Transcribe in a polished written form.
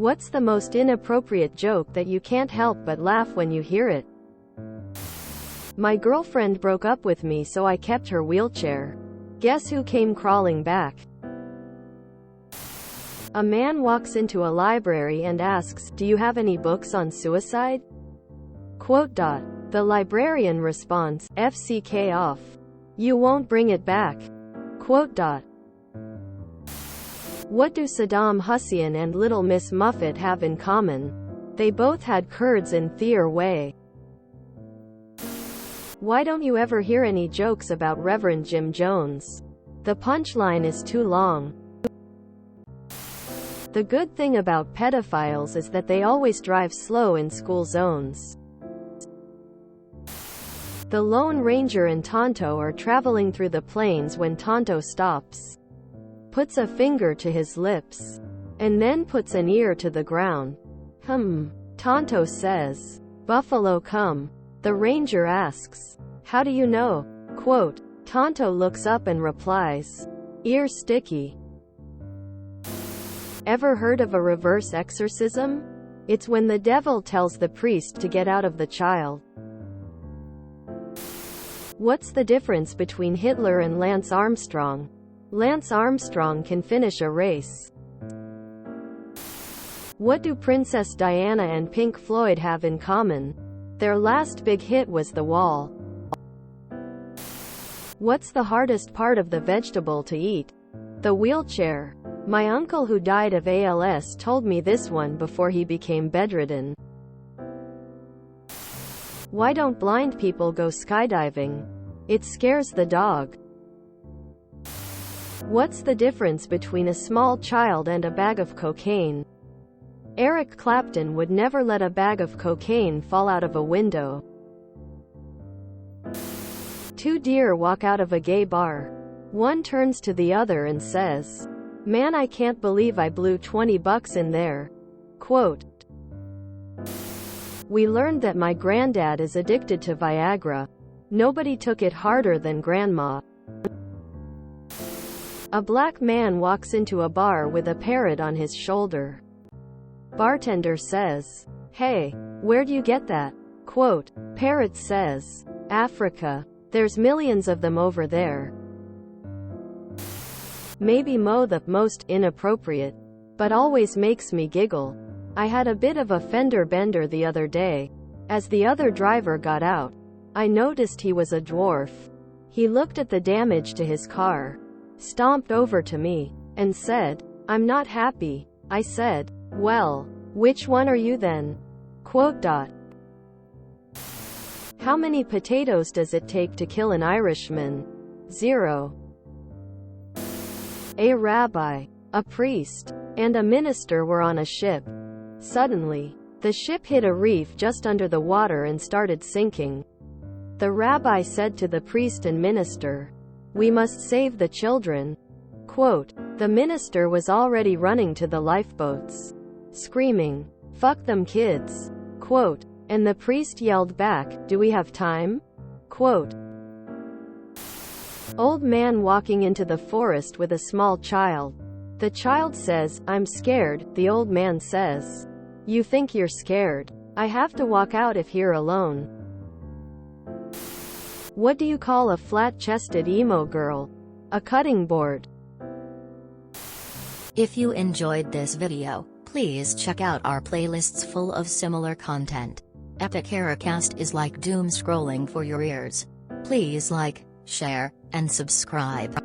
What's the most inappropriate joke that you can't help but laugh when you hear it? My girlfriend broke up with me, so I kept her wheelchair. Guess who came crawling back? A man walks into a library and asks, "Do you have any books on suicide?" The librarian responds, "FCK off. You won't bring it back." What do Saddam Hussein and Little Miss Muffet have in common? They both had curds in their way. Why don't you ever hear any jokes about Reverend Jim Jones? The punchline is too long. The good thing about pedophiles is that they always drive slow in school zones. The Lone Ranger and Tonto are traveling through the plains when Tonto stops, puts a finger to his lips, and then puts an ear to the ground. Tonto says, "Buffalo come." The ranger asks, "How do you know?" Tonto looks up and replies, "Ear sticky." Ever heard of a reverse exorcism? It's when the devil tells the priest to get out of the child. What's the difference between Hitler and Lance Armstrong? Lance Armstrong can finish a race. What do Princess Diana and Pink Floyd have in common? Their last big hit was The Wall. What's the hardest part of the vegetable to eat? The wheelchair. My uncle who died of ALS told me this one before he became bedridden. Why don't blind people go skydiving? It scares the dog. What's the difference between a small child and a bag of cocaine? Eric Clapton would never let a bag of cocaine fall out of a window. Two deer walk out of a gay bar. One turns to the other and says, "Man, I can't believe I blew $20 in there." We learned that my granddad is addicted to Viagra. Nobody took it harder than Grandma. A black man walks into a bar with a parrot on his shoulder. Bartender says, "Hey, where'd you get that?" Parrot says, "Africa. There's millions of them over there." Maybe the most inappropriate, but always makes me giggle. I had a bit of a fender bender the other day. As the other driver got out, I noticed he was a dwarf. He looked at the damage to his car, stomped over to me, and said, "I'm not happy." I said, "Well, which one are you then?" How many potatoes does it take to kill an Irishman? 0. A rabbi, a priest, and a minister were on a ship. Suddenly, the ship hit a reef just under the water and started sinking. The rabbi said to the priest and minister, "We must save the children." The minister was already running to the lifeboats, screaming, "Fuck them kids." And the priest yelled back, "Do we have time?" Old man walking into the forest with a small child. The child says, "I'm scared." The old man says, "You think you're scared? I have to walk out if you're alone." What do you call a flat-chested emo girl? A cutting board. If you enjoyed this video, please check out our playlists full of similar content. Epic Ericast is like doom scrolling for your ears. Please like, share, and subscribe.